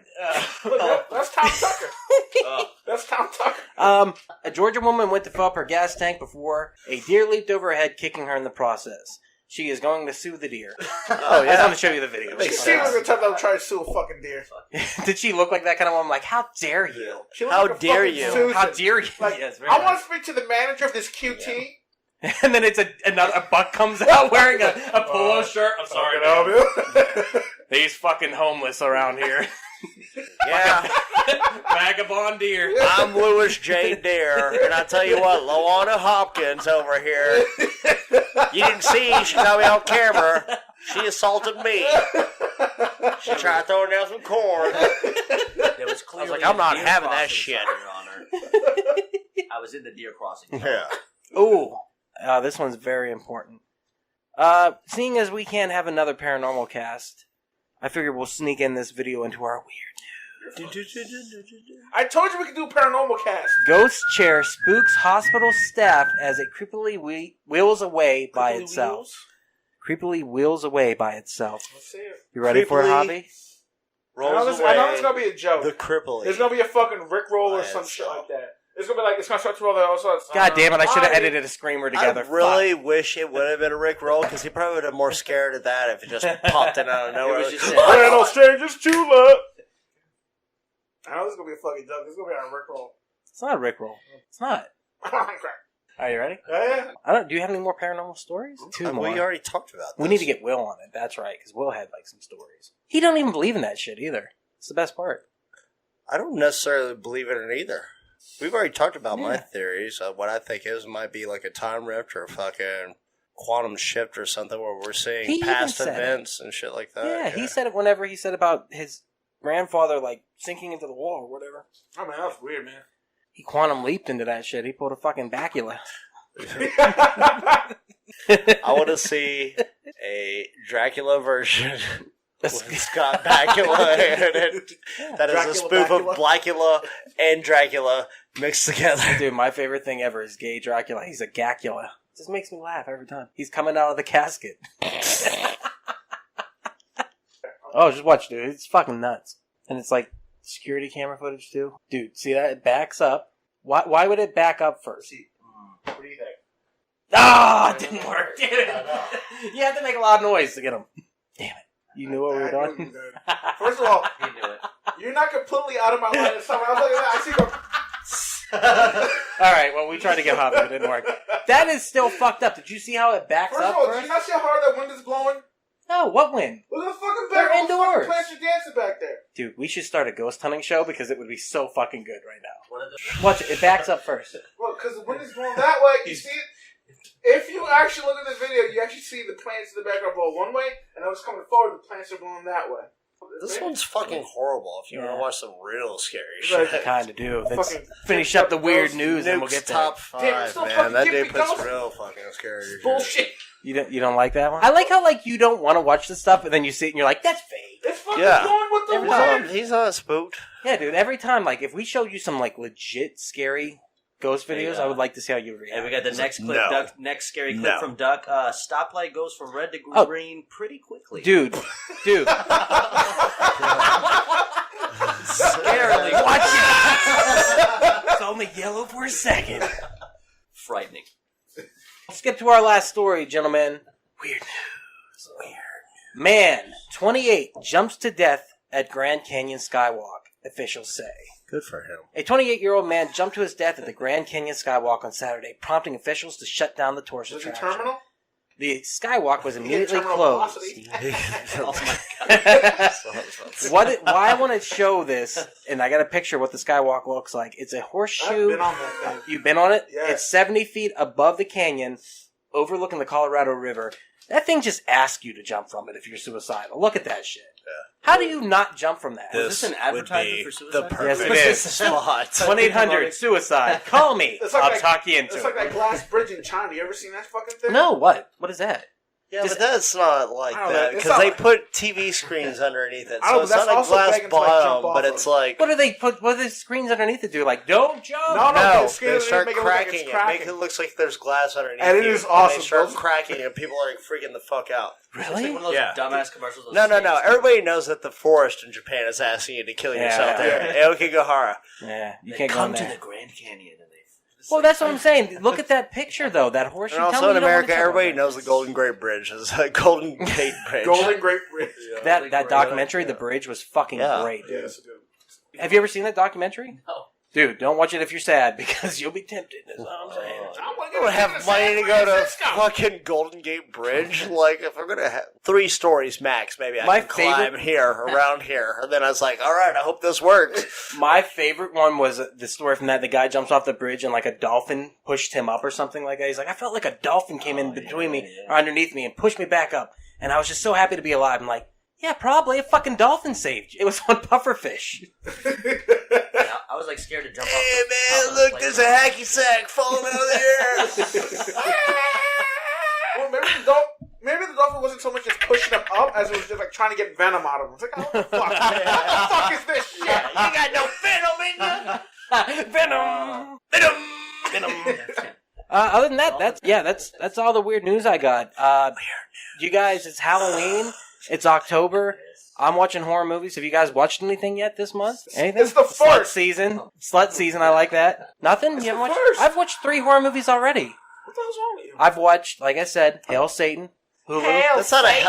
Look, that's Tom Tucker. That's Tom Tucker. A Georgia woman went to fill up her gas tank before a deer leaped over her head, kicking her in the process. She is going to sue the deer. Oh, I just want to show you the video. She seems like the type that would try to sue a fucking deer. Did she look like that kind of woman? Like, how dare you? She looked How like a dare fucking you? Susan. How dare you? Like, Yes, very I nice. want to speak to the manager of this QT. And then it's a buck comes out wearing a polo shirt. I'm sorry, man. These fucking homeless around here. Yeah. Vagabond deer. I'm Louis J. Deere, and I tell you what, Lawana Hopkins over here, you didn't see, she got me on camera. She assaulted me. She tried throwing down some corn. There was clearly like, I'm not a deer having that crossing shit. sign, Your Honor. I was in the deer crossing. Yeah. Ooh, this one's very important. Seeing as we can't have another paranormal cast, I figure we'll sneak in this video into our weird I told you we could do paranormal cast. Ghost chair spooks hospital staff as it creepily wheels away by itself. Creepily wheels away by itself. Let's see it. You ready for it, Creepily Javi? Rolls I know away it's gonna be a joke. the cripply. There's gonna be a fucking Rickroll or By some shit itself. like that. It's gonna be like it's gonna start to roll. Also, God damn it! I should have edited a screamer together. I really wish it would have been a Rick Roll, because he probably would have been more scared of that if it just popped in out of nowhere. It was just There ain't no strangers to love. I know this is gonna be a fucking joke. This is gonna be on Rickroll. It's not a Rickroll. It's not. Are you ready? Yeah. Do you have any more paranormal stories? Two more. We already talked about this. We need to get Will on it. That's right, because Will had like some stories. He don't even believe in that shit either. It's the best part. I don't necessarily believe in it either. We've already talked about my theories. What I think is might be like a time rift or a fucking quantum shift or something where we're seeing He even past said events and shit like that. Yeah, he said it whenever he said about his grandfather like sinking into the wall or whatever. I mean, that's weird, man. He quantum leaped into that shit. He pulled a fucking bacula. I want to see a Dracula version with Scott Bakula in it. That is a spoof of Blackula and Dracula mixed together. Dude, my favorite thing ever is gay Dracula. He's a Gacula. It just makes me laugh every time. He's coming out of the casket. Oh, just watch, dude. It's fucking nuts. And it's like security camera footage, too. Dude, see that? It backs up. Why would it back up first? What do you think? Ah, it didn't work, dude. You have to make a loud noise to get him. Damn it. You knew what we were doing? First of all, He knew it. you're not completely out of my line of sight. I was like, I see you go. Alright, well, we tried to get Javi, but it didn't work. That is still fucked up. Did you see how it backs First up of all, first? did you not see how hard that wind is blowing? No, what wind? Look at the fucking They're back. All the fucking indoors. plants are dancing back there. Dude, we should start a ghost hunting show because it would be so fucking good right now. What are the- Watch it. It backs up first. Well, because the wind is blowing that way. You see it? If you actually look at this video, you actually see the plants in the background blow one way, and I was coming forward, the plants are blowing that way. This one's fucking horrible. If you want Yeah. to watch some real scary Right. shit. Kind of do. Let's Fucking finish up the weird ghost news and we'll Nuke's get there. top Damn, 5, still man. fucking That give dude me puts ghost. real fucking scary shit. Bullshit. You don't like that one? I like how like you don't want to watch the stuff, and then you see it and you're like, that's fake. It's fucking Yeah. going with the Every wind. He's not spooked. Yeah, dude. Every time, like, if we showed you some like legit scary ghost There you videos, go. I would like to see how you react. And we got the next clip, No. Duck. Next scary clip No. from Duck. Stoplight goes from red to Oh. green pretty quickly. Dude. Scarily. Watch it. It's only yellow for a second. Frightening. Let's get to our last story, gentlemen. Weird news. Man, 28 jumps to death at Grand Canyon Skywalk, officials say. Good for him. A 28-year-old man jumped to his death at the Grand Canyon Skywalk on Saturday, prompting officials to shut down the tourist Was it attraction. terminal? The skywalk was He had immediately terminal closed. velocity. Oh my god. Why I want to show this, and I got a picture of what the skywalk looks like. It's a I've horseshoe. been on that thing. You've been on it? Yeah. It's 70 feet above the canyon, overlooking the Colorado River. That thing just asks you to jump from it if you're suicidal. Look at that shit. Yeah. How do you not jump from that? Was this an advertisement for suicide? The Yes, perfect it is. spot. 1-800-SUICIDE. Call me. It's like I'll that- talk you into It's it. like that glass bridge in China. You ever seen that fucking thing? No, what? What is that? Yeah, Just- but that's not like I don't know, that it's because not they like- put TV screens underneath it, I so know, but it's that's not a also glass begging to, like, jump bottom, off but of. it's like What do they put? What are the screens underneath to do? Like, don't jump. No, no, the screen they underneath start make it look like cracking it's it, cracking. make it looks like there's glass underneath And it you, is awesome. They start Those- cracking and people are like freaking the fuck out. It's like Really? one of those Yeah. dumbass commercials. of No. snakes. Everybody knows that the forest in Japan is asking you to kill Yeah. yourself there. Aokigahara. Yeah, you They can't go come in to there. the Grand Canyon and they. Well, that's what I'm saying. Look at that picture, though. That horseshoe. And Tell also me in you don't wanna America, jump everybody on knows the Golden Gate Bridge is a Golden Gate Bridge. Golden Great Bridge. that. That documentary, The Bridge, was fucking Yeah. great. Yeah, it's good. Have you ever seen that documentary? No. Dude, don't watch it if you're sad because you'll be tempted. That's all I'm saying. I want I don't have money to go to fucking Golden Gate Bridge. Like, if I'm gonna have 3 stories max, maybe I My can climb favorite- here, around here. And then I was like, all right, I hope this works. My favorite one was the story from that. The guy jumps off the bridge and like a dolphin pushed him up or something like that. He's like, I felt like a dolphin came in between me or underneath me and pushed me back up. And I was just so happy to be alive. I'm like, yeah, probably a fucking dolphin saved you. It was on pufferfish. Yeah, I was like scared to jump off. Hey, the top man, of the look, plane. there's a hacky sack falling out of the air. Well, maybe the dolphin wasn't so much just pushing him up as it was just like trying to get venom out of him. It's like, oh, what the fuck? What the fuck is this shit? You got no venom in you? Venom! Venom! Other than that, that's all the weird news I got. You guys, it's Halloween. It's October. I'm watching horror movies. Have you guys watched anything yet this month? Anything? It's the Slut first. season. Slut season. I like that. Nothing. It's You haven't the watched? first. I've watched 3 horror movies already. What the hell's wrong with you? I've watched, like I said, Hail Satan. Hulu.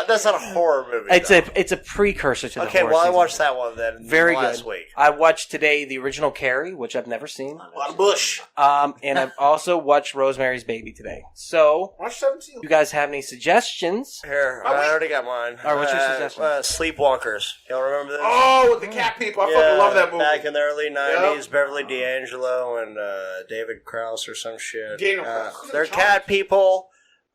That's not a horror movie. It's a precursor to the Okay, horror well, I season. watched that one then. Very last good. week. I watched today the original Carrie, which I've never seen. A lot of bush. And I've also watched Rosemary's Baby today. So, Watch 17. you guys have any suggestions? Here, Oh, I wait. already got mine. All right, what's your suggestion? Sleepwalkers. Y'all remember this? Oh, with the cat people. I fucking love that movie. Back in the early 90s, Beverly D'Angelo and David Krause or some shit. Daniel Krause. They're cat people.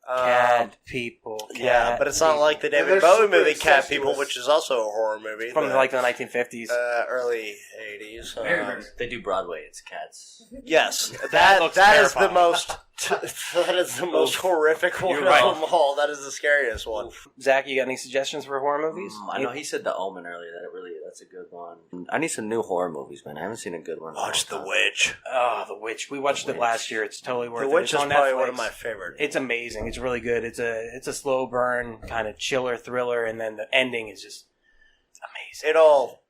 Cat people. Yeah, cat but it's not people. like the And David they're Bowie super movie Cat People, incestuous. which is also a horror movie. From like the 1950s. early 80s. They do Broadway. It's cats. Yes, That looks that is the terrifying. most That is the most horrific one You're of right. them all. That is the scariest one. Zach, you got any suggestions for horror movies? I know he said The Omen earlier. That's a good one. I need some new horror movies, man. I haven't seen a good one. in a Watch The long time. Witch. Oh, The Witch. We watched it last year. It's totally worth The it. Witch It's is on probably Netflix. one of my favorite. It's amazing. It's really good. It's a slow burn, kind of chiller thriller, and then the ending is just amazing. It all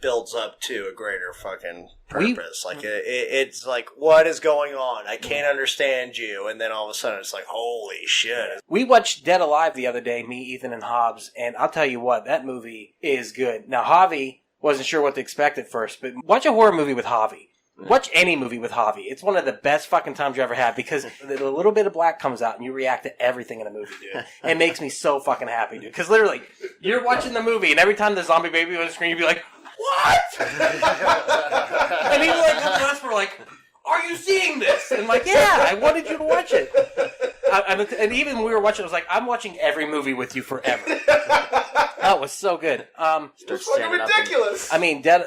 builds up to a greater fucking purpose. It's like, what is going on? I can't understand you. And then all of a sudden it's like, holy shit. We watched Dead Alive the other day, me, Ethan, and Hobbs, and I'll tell you what, that movie is good. Now, Javi wasn't sure what to expect at first, but watch a horror movie with Javi. Watch any movie with Javi. It's one of the best fucking times you ever had because a little bit of black comes out and you react to everything in a movie, dude. It makes me so fucking happy, dude. Because literally, you're watching the movie and every time the zombie baby on the screen, you'd be like, what? And even like the rest were like, are you seeing this? And I'm like, yeah, I wanted you to watch it. And even when we were watching, I was like, I'm watching every movie with you forever. That was so good. It's fucking ridiculous. I mean, Dead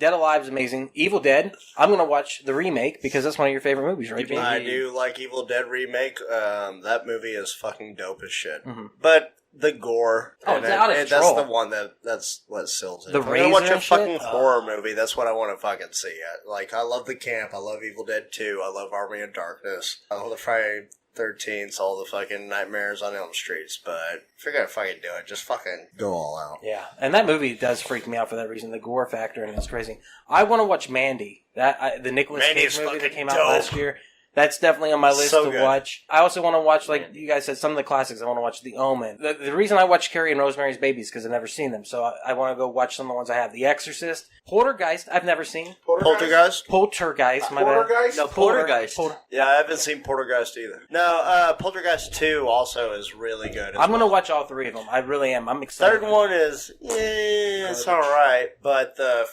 Alive is amazing. Evil Dead, I'm going to watch the remake because that's one of your favorite movies, right? I do like Evil Dead remake. That movie is fucking dope as shit. Mm-hmm. But the gore. Oh, and it's out of that's control. the one that's what sells it. The If I'm gonna watch razor a and shit? fucking horror movie. That's what I want to fucking see. Like, I love the camp. I love Evil Dead 2. I love Army of Darkness. I love the Friday 13th. All the fucking Nightmares on Elm Streets. But if you're gonna fucking do it, just fucking go all out. Yeah, and that movie does freak me out for that reason, the gore factor, and it's crazy. I want to watch Mandy, the Nicolas Mandy's Cage movie that fucking came out dope. last year. That's definitely on my list So to good. watch. I also want to watch, like you guys said, some of the classics. I want to watch The Omen. The reason I watch Carrie and Rosemary's Baby is because I've never seen them, so I want to go watch some of the ones I have. The Exorcist, Poltergeist, I've never seen. Poltergeist? Poltergeist, my bad. Poltergeist? No, Poltergeist. Yeah, I haven't seen Poltergeist either. No, Poltergeist 2 also is really good. I'm going to watch all three of them. I really am. I'm excited. Third one is, it's alright, but the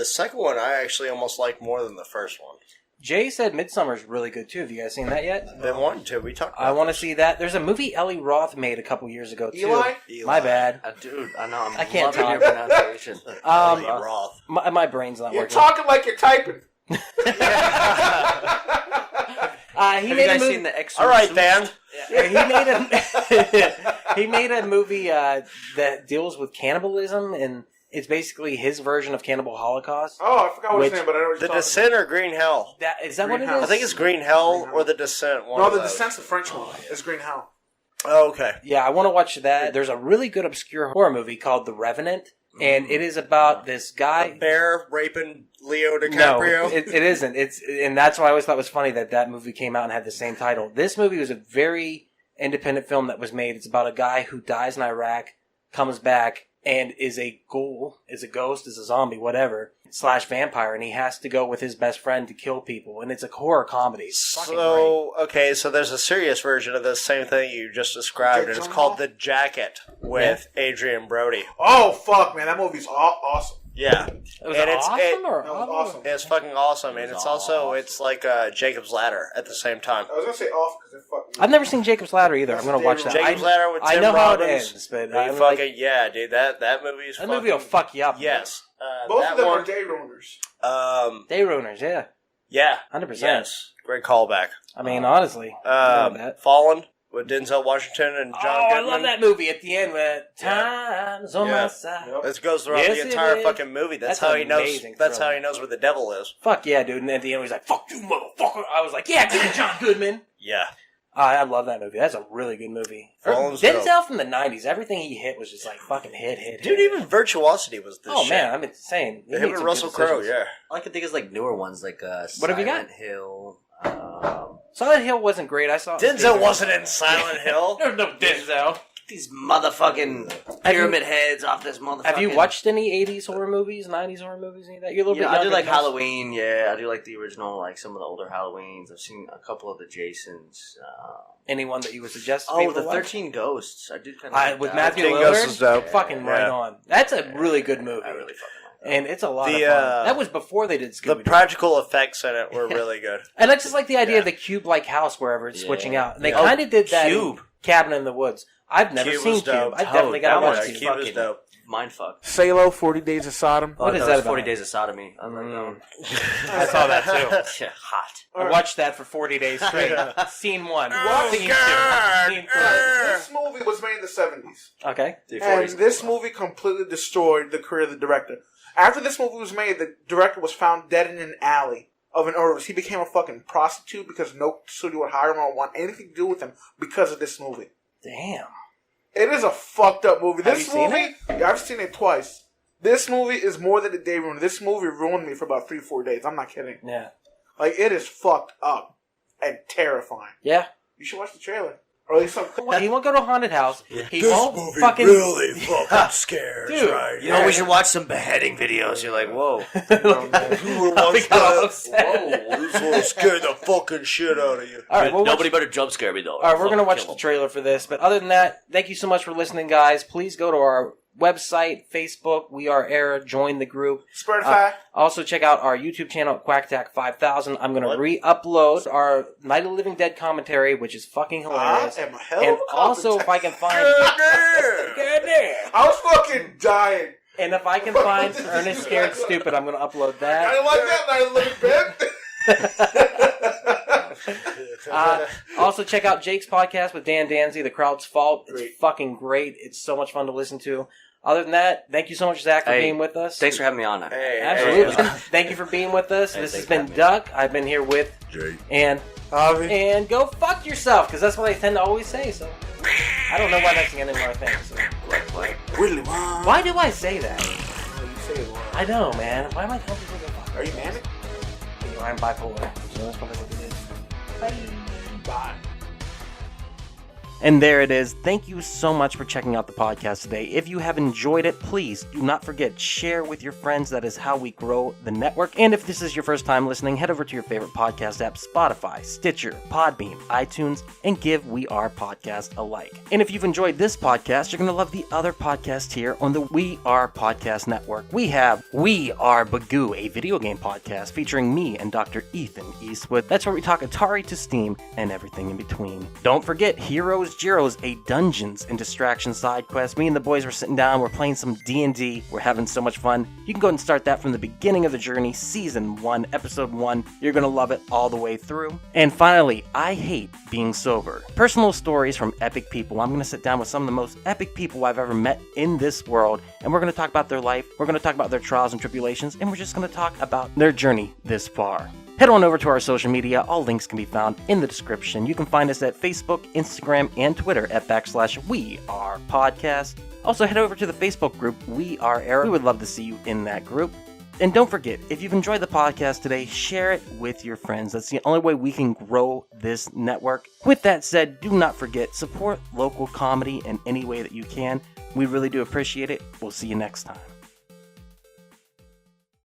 second one I actually almost like more than the first one. Jay said Midsummer's really good too. Have you guys seen that yet? Been wanting to. We talked about I want to see that. There's a movie Ellie Roth made a couple years ago too. Eli? My bad. Dude, I know. I can't loving your talk. pronunciation. Ellie Roth. My brain's not You're working. talking like you're typing. He Have you made a guys movie. seen The Exorcist? Alright, Dan. He made a movie that deals with cannibalism, and it's basically his version of Cannibal Holocaust. Oh, I forgot what his Which- name, but I know what you're The talking Descent or Green Hell? Is that what it Green House. is? I think it's Green Hell or The Descent. One about. of No, The those. Descent's the French one. It's Green Hell. Oh, okay. Yeah, I want to watch that. There's a really good obscure horror movie called The Revenant, and it is about this guy. Bear raping Leo No, DiCaprio? it isn't. And that's why I always thought it was funny that movie came out and had the same title. This movie was a very independent film that was made. It's about a guy who dies in Iraq, comes back, and is a ghoul, is a ghost, is a zombie, whatever, / vampire, and he has to go with his best friend to kill people. And it's a horror comedy. It's fucking great. So, okay, so there's a serious version of this same thing you just described, and it's called The Jacket with Adrian Brody. Oh, fuck, man. That movie's awesome. Yeah. Was And it it's- awesome or That was awesome. It's fucking awesome, and it's also, it's like Jacob's Ladder at the same time. I was going to say awesome because they're fucking... I've never seen Jacob's Ladder either. I'm going to watch that. Jacob's Ladder with I Tim know how it Robbins. ends, but They I'm fucking, like, yeah, dude, that movie is that fucking... movie will fuck you up. Yes. Both that of them one, are day ruiners. Day ruiners, yeah. Yeah. 100%. Yes. Great callback. I mean, honestly. I love that. Fallen with Denzel Washington and John I Goodman. love that movie at the end when time's on my side. Yep. This goes throughout Yes, the it entire is. fucking movie. That's That's how he knows. amazing That's thriller. how he knows where the devil is. Fuck yeah, dude. And at the end, he's like, fuck you, motherfucker. I was like, yeah, give me John Goodman. Yeah. I love that movie. That's a really good movie. Fallen's Denzel dope. from the 90s, everything he hit was just like fucking hit. Dude, even Virtuosity was this Oh, shit. man, I'm insane. He Him made and some Russell good Crowe, decisions. yeah. All I can think is like newer ones, like What have you got? Silent Hill. Silent Hill wasn't great. I saw it in Denzel theaters. wasn't in Silent Hill. There's no Denzel. These motherfucking pyramid heads off this motherfucking... Have you watched any 80s horror movies, 90s horror movies, any of that? You're a little Yeah, bit I do younger like than us. Halloween, yeah. I do like the original, like some of the older Halloweens. I've seen a couple of the Jasons. Anyone that you would suggest to Oh, people the to watch? 13 Ghosts. I did kind of like With that. Matthew 13 Lillard? Ghosts is dope. Fucking right Yeah. on. That's a really good movie. I really fucking like that. And it's a lot The, of fun. That was before they did The Scooby-Doo. practical effects in it were really good. And I just like the idea Yeah. of the cube-like house wherever it's Yeah. switching out. And they Yeah. kind of did that Cube. in Cabin in the Woods. I've never Cube seen was Cube. dope. I definitely got to That watch was Yeah, Cube. Cube was fucking dope. mindfuck. Salo, 40 Days of Sodom. Oh, What is no, that it's 40 about? Days of Sodomy. I'm like, no. I saw that too. Yeah, hot. I watched that for 40 days straight. Scene 1. Oh, Scene 2. God. Scene 3. This movie was made in the 70s. Okay. And this movie completely destroyed the career of the director. After this movie was made, the director was found dead in an alley of an overdose. He became a fucking prostitute because no studio would hire him or want anything to do with him because of this movie. Damn. It is a fucked up movie. Have This you seen movie, yeah, I've seen it twice. This movie is more than a day ruined. This movie ruined me for about 3-4 days. I'm not kidding. Yeah. Like, it is fucked up and terrifying. Yeah. You should watch the trailer. Or at least some. He won't go to a haunted house. He won't fucking... fucking scares, Dude. right? You know, we should watch some beheading videos. You're like, whoa. I'll be all upset. This one scared the fucking shit out of you. All right, well, Nobody better jump scare me, though. All right, we're going to watch the trailer for this. But other than that, thank you so much for listening, guys. Please go to our website, Facebook, We Are Era. Join the group. Spotify. Also, check out our YouTube channel, Quacktack 5000. I'm going to re-upload our Night of the Living Dead commentary, which is fucking hilarious. I am a hell of And a also, if I can find... I was fucking dying. And if I can find Ernest Scared Stupid, I'm going to upload I that. didn't like that. I living bed. Also, check out Jake's podcast with Dan Danzy, The Crowd's Fault. It's Great. fucking great. It's so much fun to listen to. Other than that, thank you so much, Zach, for Hey, being with us. Thanks for having me on. Hey, Absolutely. hey. Thank you for being with us. Hey, This has thanks for been having Duck. I've been here with Jake. and Javi. and go fuck yourself, because that's what I tend to always say. So I don't know why that's the end of my thing. So. Really, wow. Why do I say that? Oh, you say it wrong. I know, man. Why am I telling people to go fuck? Are you manic? I'm bipolar. So that's probably what it is. Bye. Bye. And there it is. Thank you so much for checking out the podcast today. If you have enjoyed it, please do not forget, share with your friends. That is how we grow the network. And if this is your first time listening, head over to your favorite podcast app, Spotify, Stitcher, Podbean, iTunes, and give We Are Podcast a like. And if you've enjoyed this podcast, you're going to love the other podcasts here on the We Are Podcast Network. We have We Are Bagu, a video game podcast featuring me and Dr. Ethan Eastwood. That's where we talk Atari to Steam and everything in between. Don't forget Heroes Gyros, a Dungeons and Distractions side quest. Me and the boys were sitting down, we're playing some D&D, we're having so much fun. You can go and start that from the beginning of the journey, Season 1, Episode 1. You're going to love it all the way through. And finally, I Hate Being Sober. Personal stories from epic people. I'm going to sit down with some of the most epic people I've ever met in this world, and we're going to talk about their life, we're going to talk about their trials and tribulations, and we're just going to talk about their journey this far. Head on over to our social media. All links can be found in the description. You can find us at Facebook, Instagram, and Twitter at /We Are Podcast. Also, head over to the Facebook group, We Are Era. We would love to see you in that group. And don't forget, if you've enjoyed the podcast today, share it with your friends. That's the only way we can grow this network. With that said, do not forget, support local comedy in any way that you can. We really do appreciate it. We'll see you next time.